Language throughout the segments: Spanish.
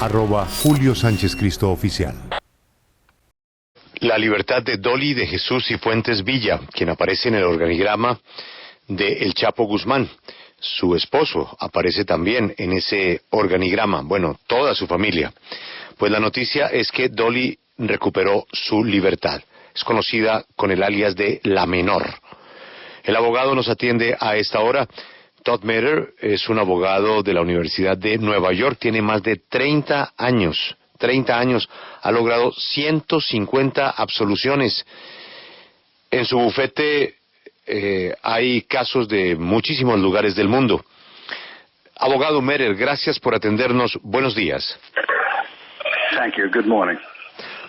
@JulioSánchezCristo Oficial. La libertad de Dolly de Jesús Cifuentes Villa, quien aparece en el organigrama de El Chapo Guzmán. Su esposo aparece también en ese organigrama, bueno, toda su familia. Pues la noticia es que Dolly recuperó su libertad. Es conocida con el alias de La Menor. El abogado nos atiende a esta hora. Todd Metter es un abogado de la Universidad de Nueva York, tiene más de 30 años, ha logrado 150 absoluciones. En su bufete hay casos de muchísimos lugares del mundo. Abogado Metter, gracias por atendernos. Buenos días. Thank you. Good morning.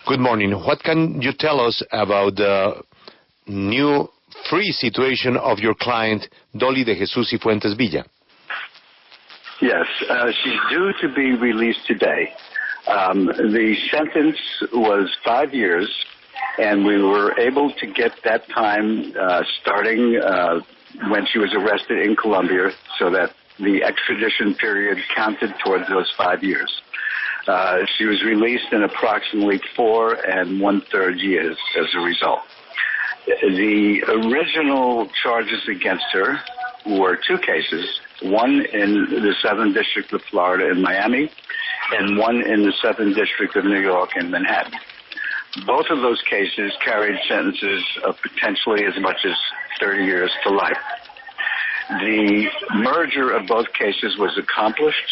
Good morning. What can you tell us about the new free situation of your client, Dolly de Jesús Cifuentes Villa? Yes, she's due to be released today. The sentence was 5 years, and we were able to get that time starting when she was arrested in Colombia, so that the extradition period counted towards those 5 years. She was released in approximately 4 1/3 years as a result. The original charges against her were 2 cases, one in the Southern District of Florida in Miami, and one in the Southern District of New York in Manhattan. Both of those cases carried sentences of potentially as much as 30 years to life. The merger of both cases was accomplished,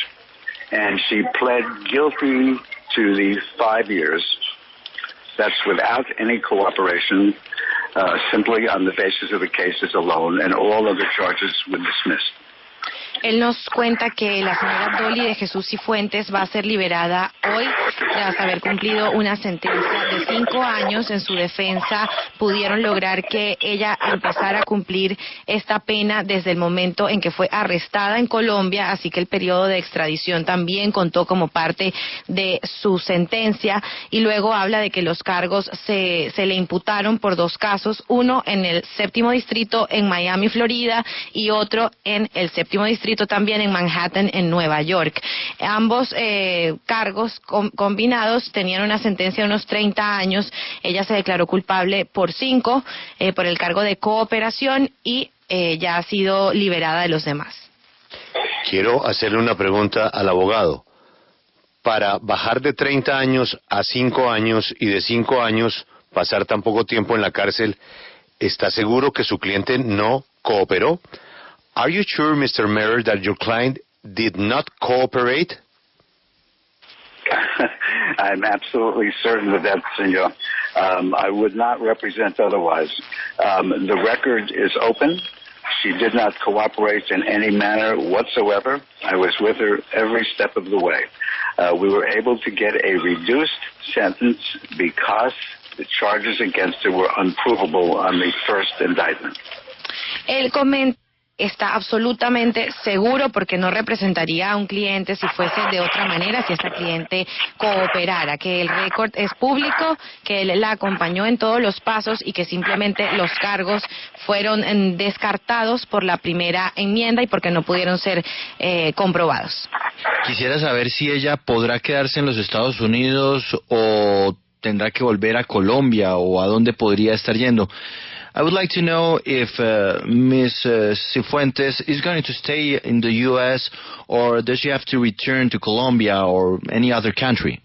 and she pled guilty to the 5 years. That's without any cooperation, simply on the basis of the cases alone, and all other charges were dismissed. Él nos cuenta que la señora Dolly de Jesús Cifuentes va a ser liberada hoy tras haber cumplido una sentencia de 5 años. En su defensa pudieron lograr que ella empezara a cumplir esta pena desde el momento en que fue arrestada en Colombia, así que el periodo de extradición también contó como parte de su sentencia, y luego habla de que los cargos se le imputaron por 2 casos, uno en el 7º distrito en Miami, Florida, y otro en el 7º distrito también en Manhattan, en Nueva York. Ambos cargos combinados tenían una sentencia de unos 30 años. Ella se declaró culpable por 5, por el cargo de cooperación, y ya ha sido liberada de los demás. Quiero hacerle una pregunta al abogado. Para bajar de 30 años a 5 años y de 5 años pasar tan poco tiempo en la cárcel, ¿está seguro que su cliente no cooperó? Are you sure, Mr. Metter, that your client did not cooperate? I'm absolutely certain of that, senor. I would not represent otherwise. The record is open. She did not cooperate in any manner whatsoever. I was with her every step of the way. We were able to get a reduced sentence because the charges against her were unprovable on the first indictment. Él comenta está absolutamente seguro porque no representaría a un cliente si fuese de otra manera, si esta cliente cooperara, que el récord es público, que él la acompañó en todos los pasos y que simplemente los cargos fueron descartados por la primera enmienda y porque no pudieron ser comprobados. Quisiera saber si ella podrá quedarse en los Estados Unidos o tendrá que volver a Colombia o a dónde podría estar yendo. I would like to know if Ms. Cifuentes is going to stay in the U.S. or does she have to return to Colombia or any other country?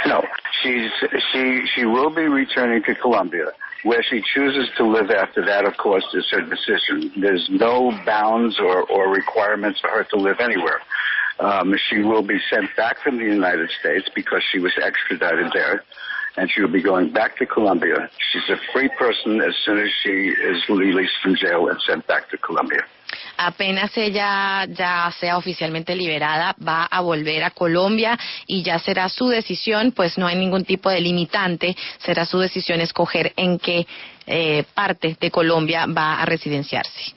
No, she will be returning to Colombia. Where she chooses to live after that, of course, is her decision. There's no bounds or requirements for her to live anywhere. She will be sent back from the United States because she was extradited there, and she will be going back to Colombia. She's a free person as soon as she is released from jail and sent back to Colombia. Apenas ella ya sea oficialmente liberada, va a volver a Colombia y ya será su decisión, pues no hay ningún tipo de limitante, será su decisión escoger en qué parte de Colombia va a residenciarse.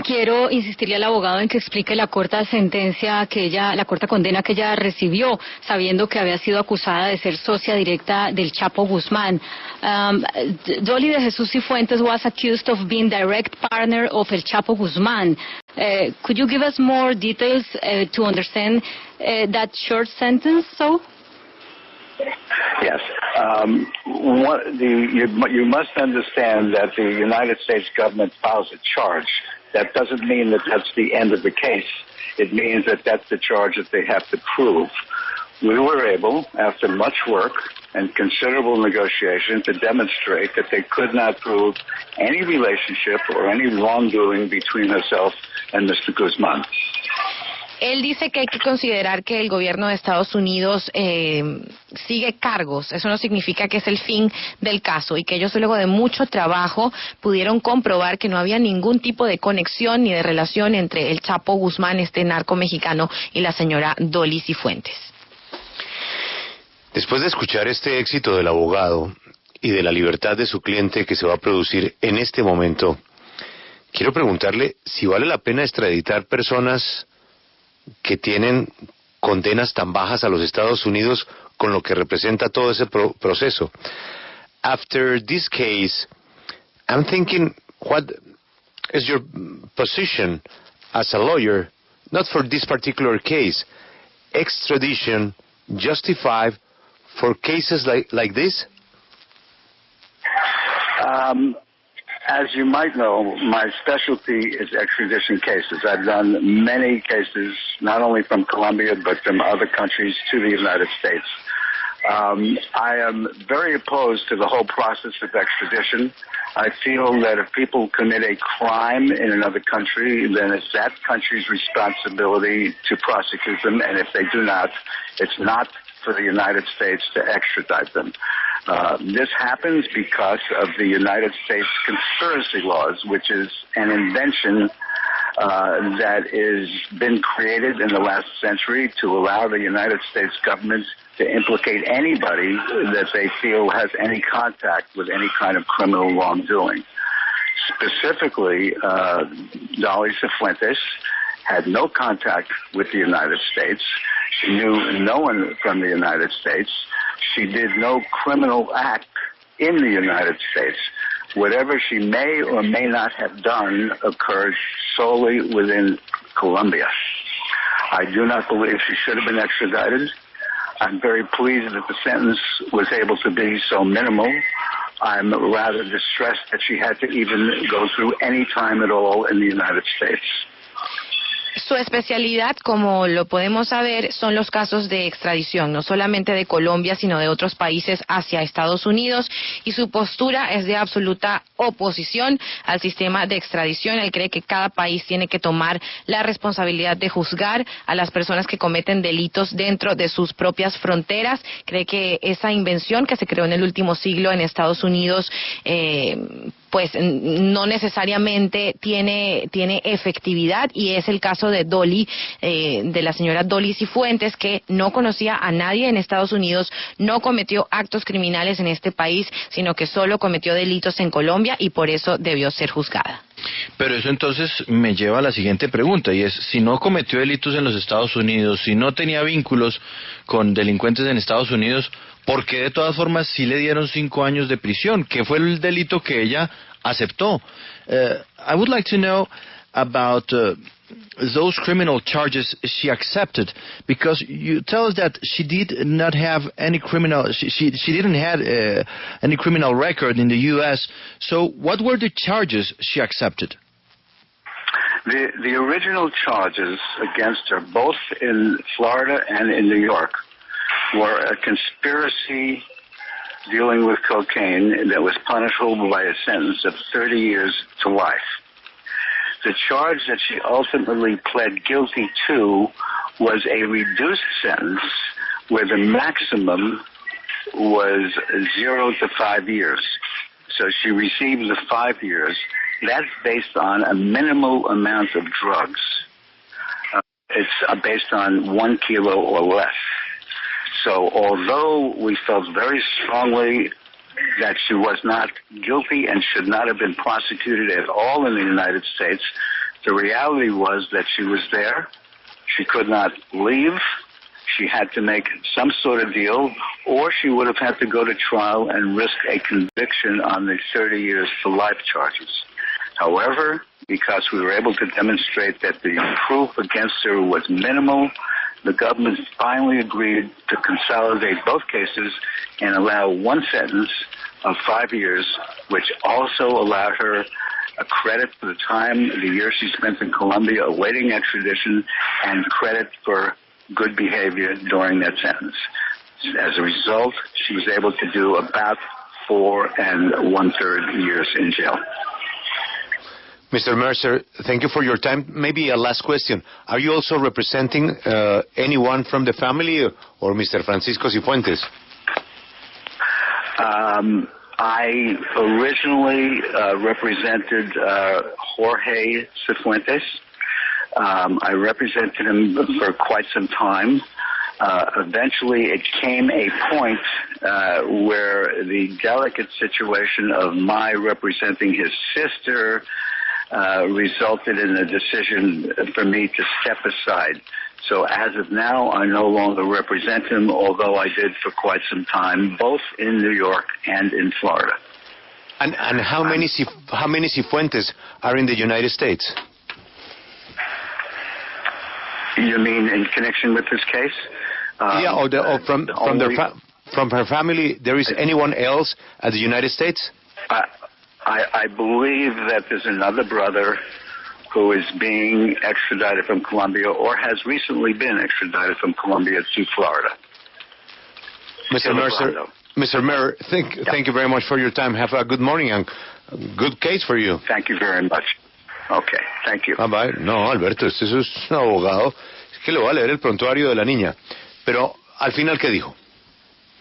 Quiero insistirle al abogado en que explique la corta sentencia la corta condena que ella recibió, sabiendo que había sido acusada de ser socia directa del Chapo Guzmán. Dolly de Jesús Cifuentes was accused of being direct partner of El Chapo Guzmán. Could you give us more details to understand that short sentence, so? Yes. You must understand that the United States government files a charge. That doesn't mean that that's the end of the case. It means that that's the charge that they have to prove. We were able, after much work and considerable negotiation, to demonstrate that they could not prove any relationship or any wrongdoing between herself and Mr. Guzman. Él dice que hay que considerar que el gobierno de Estados Unidos sigue cargos. Eso no significa que es el fin del caso y que ellos luego de mucho trabajo pudieron comprobar que no había ningún tipo de conexión ni de relación entre el Chapo Guzmán, este narco mexicano, y la señora Dolly Cifuentes. Después de escuchar este éxito del abogado y de la libertad de su cliente que se va a producir en este momento, quiero preguntarle si vale la pena extraditar personas que tienen condenas tan bajas a los Estados Unidos con lo que representa todo ese proceso. After this case, I'm thinking, what is your position as a lawyer, not for this particular case, extradition justified for cases like this? As you might know, my specialty is extradition cases. I've done many cases, not only from Colombia, but from other countries to the United States. I am very opposed to the whole process of extradition. I feel that if people commit a crime in another country, then it's that country's responsibility to prosecute them, and if they do not, it's not for the United States to extradite them. This happens because of the United States conspiracy laws, which is an invention that has been created in the last century to allow the United States government to implicate anybody that they feel has any contact with any kind of criminal wrongdoing. Specifically, Dolly Cifuentes had no contact with the United States. She knew no one from the United States. She did no criminal act in the United States. Whatever she may or may not have done occurred solely within Colombia. I do not believe she should have been extradited. I'm very pleased that the sentence was able to be so minimal. I'm rather distressed that she had to even go through any time at all in the United States. Su especialidad, como lo podemos saber, son los casos de extradición, no solamente de Colombia, sino de otros países hacia Estados Unidos, y su postura es de absoluta oposición al sistema de extradición. Él cree que cada país tiene que tomar la responsabilidad de juzgar a las personas que cometen delitos dentro de sus propias fronteras. Cree que esa invención que se creó en el último siglo en Estados Unidos pues no necesariamente tiene efectividad, y es el caso de Dolly, de la señora Dolly Cifuentes, que no conocía a nadie en Estados Unidos, no cometió actos criminales en este país, sino que solo cometió delitos en Colombia y por eso debió ser juzgada. Pero eso entonces me lleva a la siguiente pregunta, y es, si no cometió delitos en los Estados Unidos, si no tenía vínculos con delincuentes en Estados Unidos, ¿por qué de todas formas sí le dieron 5 años de prisión? ¿Qué fue el delito que ella aceptó? I would like to know about those criminal charges she accepted, because you tell us that she did not have any criminal, she didn't have any criminal record in the U.S. So what were the charges she accepted? The original charges against her, both in Florida and in New York, were a conspiracy dealing with cocaine that was punishable by a sentence of 30 years to life. The charge that she ultimately pled guilty to was a reduced sentence where the maximum was 0 to 5 years. So she received the 5 years. That's based on a minimal amount of drugs. It's based on 1 kilo or less. So although we felt very strongly that she was not guilty and should not have been prosecuted at all in the United States, the reality was that she was there. She could not leave. She had to make some sort of deal, or she would have had to go to trial and risk a conviction on the 30 years to life charges. However, because we were able to demonstrate that the proof against her was minimal, the government finally agreed to consolidate both cases and allow one sentence of 5 years, which also allowed her a credit for the time, the year she spent in Colombia awaiting extradition, and credit for good behavior during that sentence. As a result, she was able to do about 4 1/3 years in jail. Mr. Mercer, thank you for your time. Maybe a last question. Are you also representing anyone from the family or Mr. Francisco Cifuentes? I originally represented Jorge Cifuentes. I represented him for quite some time. Eventually, it came a point where the delicate situation of my representing his sister resulted in a decision for me to step aside. So as of now, I no longer represent him, although I did for quite some time, both in New York and in Florida. And how many Cifuentes are in the United States? You mean in connection with this case? Yeah, or from her family, there is anyone else at the United States? I believe that there's another brother who is being extradited from Colombia or has recently been extradited from Colombia to Florida. Mr. Mercer, Mr. Mayor, thank you very much for your time. Have a good morning and good case for you. Thank you very much. Okay, thank you. Bye. No, Alberto, este es un abogado. Es que le voy a leer el prontuario de la niña. Pero, al final, ¿qué dijo?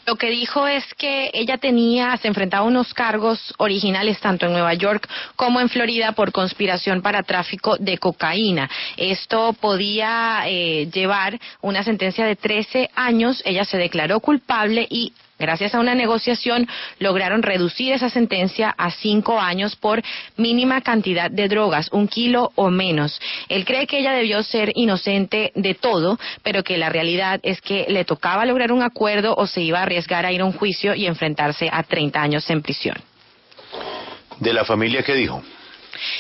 Lo que dijo es que ella se enfrentaba a unos cargos originales tanto en Nueva York como en Florida por conspiración para tráfico de cocaína. Esto podía llevar una sentencia de 13 años. Ella se declaró culpable y gracias a una negociación lograron reducir esa sentencia a 5 años por mínima cantidad de drogas, 1 kilo o menos. Él cree que ella debió ser inocente de todo, pero que la realidad es que le tocaba lograr un acuerdo o se iba a arriesgar a ir a un juicio y enfrentarse a 30 años en prisión. ¿De la familia qué dijo?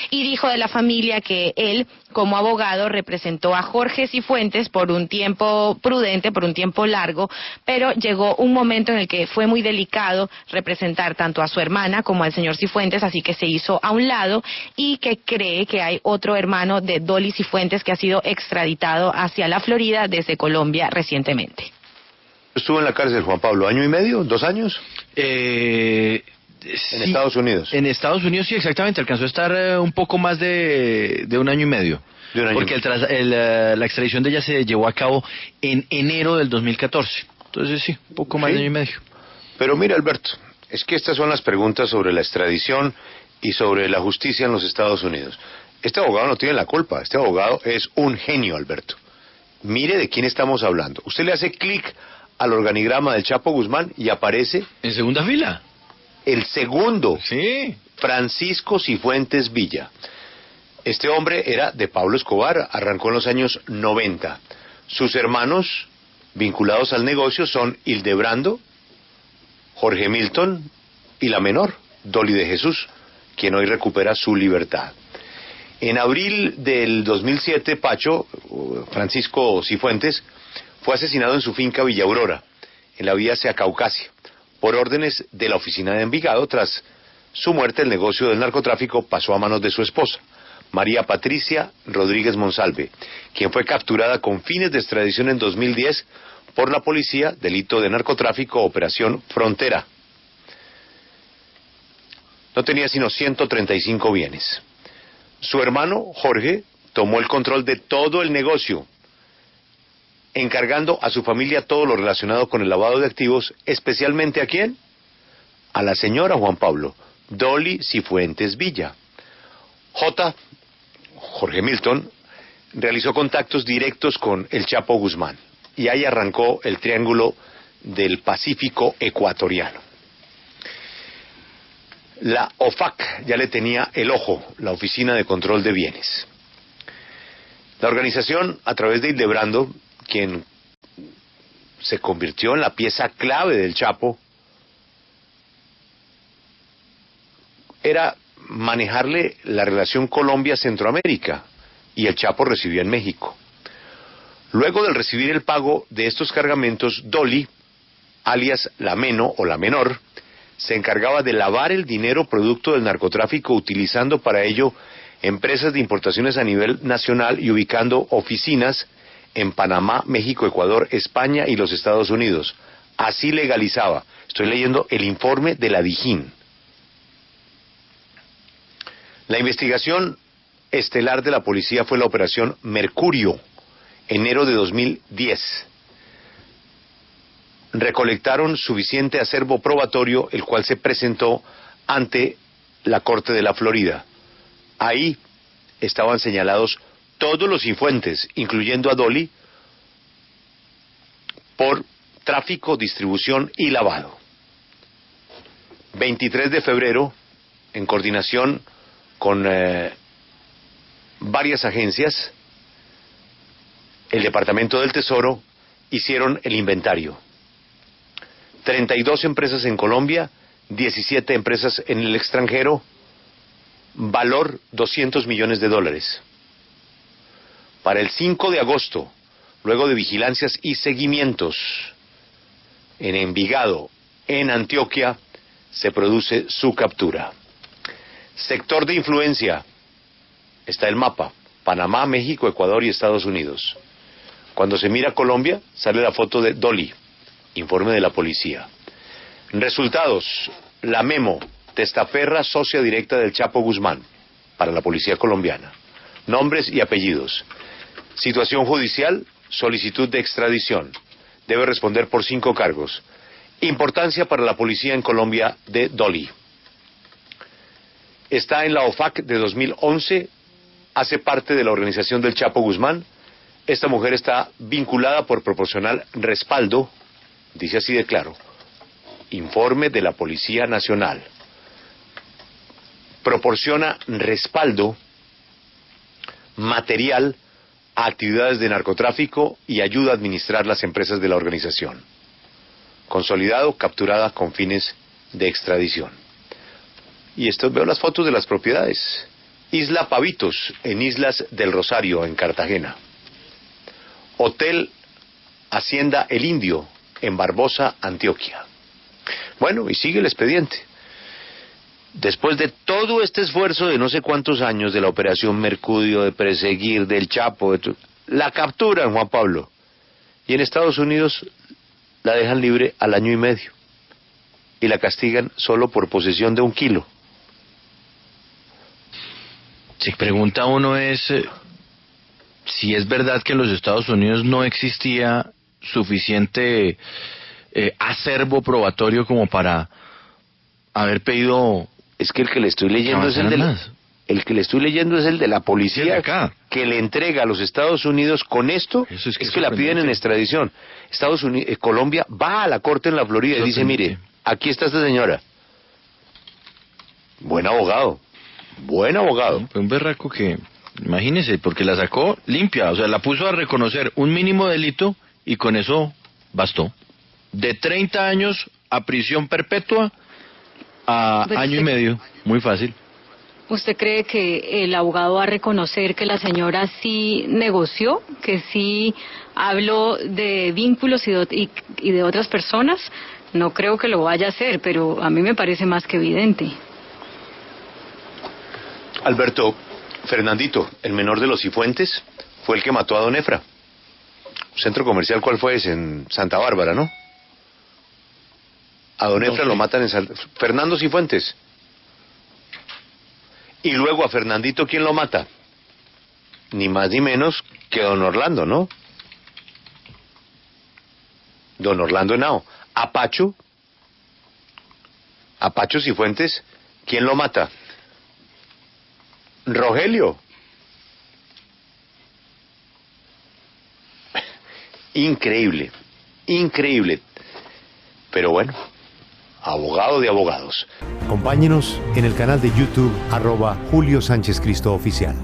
Y dijo de la familia que él, como abogado, representó a Jorge Cifuentes por un tiempo prudente, por un tiempo largo, pero llegó un momento en el que fue muy delicado representar tanto a su hermana como al señor Cifuentes, así que se hizo a un lado y que cree que hay otro hermano de Dolly Cifuentes que ha sido extraditado hacia la Florida desde Colombia recientemente. ¿Estuvo en la cárcel, Juan Pablo, año y medio, 2 años? Sí, en Estados Unidos. En Estados Unidos sí, exactamente. Alcanzó a estar un poco más de 1 año y medio. Porque la extradición de ella se llevó a cabo en enero del 2014. Entonces sí, un poco más de 1 año y medio. Pero mira, Alberto, es que estas son las preguntas sobre la extradición y sobre la justicia en los Estados Unidos. Este abogado no tiene la culpa. Este abogado es un genio, Alberto. Mire de quién estamos hablando. Usted le hace clic al organigrama del Chapo Guzmán y aparece... ¿En segunda fila? El segundo, sí. Francisco Cifuentes Villa. Este hombre era de Pablo Escobar, arrancó en los años 90. Sus hermanos vinculados al negocio son Hildebrando, Jorge Milton y la menor, Dolly de Jesús, quien hoy recupera su libertad. En abril del 2007, Pacho, Francisco Cifuentes, fue asesinado en su finca Villa Aurora, en la vía hacia Caucasia, por órdenes de la oficina de Envigado. Tras su muerte, el negocio del narcotráfico pasó a manos de su esposa, María Patricia Rodríguez Monsalve, quien fue capturada con fines de extradición en 2010 por la policía, delito de narcotráfico, Operación Frontera. No tenía sino 135 bienes. Su hermano, Jorge, tomó el control de todo el negocio, encargando a su familia todo lo relacionado con el lavado de activos, especialmente ¿a quién? A la señora, Juan Pablo, Dolly Cifuentes Villa. Jorge Milton, realizó contactos directos con el Chapo Guzmán, y ahí arrancó el triángulo del Pacífico ecuatoriano. La OFAC ya le tenía el ojo, la Oficina de Control de Bienes. La organización, a través de Hildebrando, quien se convirtió en la pieza clave del Chapo, era manejarle la relación Colombia-Centroamérica, y el Chapo residía en México. Luego de recibir el pago de estos cargamentos, Dolly, alias La Meno o La Menor, se encargaba de lavar el dinero producto del narcotráfico, utilizando para ello empresas de importaciones a nivel nacional y ubicando oficinas en Panamá, México, Ecuador, España y los Estados Unidos. Así legalizaba. Estoy leyendo el informe de la Dijín. La investigación estelar de la policía fue la operación Mercurio, enero de 2010. Recolectaron suficiente acervo probatorio, el cual se presentó ante la Corte de la Florida. Ahí estaban señalados todos los cifuentes, incluyendo a Dolly, por tráfico, distribución y lavado. 23 de febrero, en coordinación con varias agencias, el Departamento del Tesoro hicieron el inventario. 32 empresas en Colombia, 17 empresas en el extranjero, valor $200 millones. Para el 5 de agosto, luego de vigilancias y seguimientos en Envigado, en Antioquia, se produce su captura. Sector de influencia, está el mapa, Panamá, México, Ecuador y Estados Unidos. Cuando se mira Colombia, sale la foto de Dolly, informe de la policía. Resultados, la Memo, testaferra, socia directa del Chapo Guzmán, para la policía colombiana. Nombres y apellidos. Situación judicial, solicitud de extradición. Debe responder por 5 cargos. Importancia para la policía en Colombia de Dolly. Está en la OFAC de 2011, hace parte de la organización del Chapo Guzmán. Esta mujer está vinculada por proporcional respaldo, dice así de claro, informe de la Policía Nacional. Proporciona respaldo material a actividades de narcotráfico y ayuda a administrar las empresas de la organización. Consolidado, capturada con fines de extradición. Y esto, veo las fotos de las propiedades. Isla Pavitos, en Islas del Rosario, en Cartagena. Hotel Hacienda El Indio, en Barbosa, Antioquia. Bueno, y sigue el expediente. Después de todo este esfuerzo de no sé cuántos años de la operación Mercurio, de perseguir, del Chapo, la capturan, Juan Pablo. Y en Estados Unidos la dejan libre al año y medio. Y la castigan solo por posesión de 1 kilo. Si pregunta uno es si es verdad que en los Estados Unidos no existía suficiente acervo probatorio como para haber pedido. Es que el que le estoy leyendo es el de la policía que le entrega a los Estados Unidos con esto. Es que la piden en extradición. Estados Unidos, Colombia va a la corte en la Florida y dice, mire, aquí está esta señora. Buen abogado. Fue un berraco que, imagínese, porque la sacó limpia, o sea, la puso a reconocer un mínimo delito y con eso bastó. De 30 años a prisión perpetua a año y medio, muy fácil. ¿Usted cree que el abogado va a reconocer que la señora sí negoció, que sí habló de vínculos y de otras personas? No creo que lo vaya a hacer, pero a mí me parece más que evidente. Alberto, Fernandito, el menor de los Cifuentes, fue el que mató a don Efra. Centro comercial, ¿cuál fue ese? En Santa Bárbara, ¿no? A don Efra lo matan en Fernando Cifuentes. Y luego a Fernandito, ¿quién lo mata? Ni más ni menos que don Orlando, ¿no? Don Orlando Henao. A Pacho Cifuentes, ¿quién lo mata? Rogelio. Increíble. Pero bueno, abogado de abogados. Acompáñenos en el canal de YouTube @Julio Sánchez Cristo Oficial.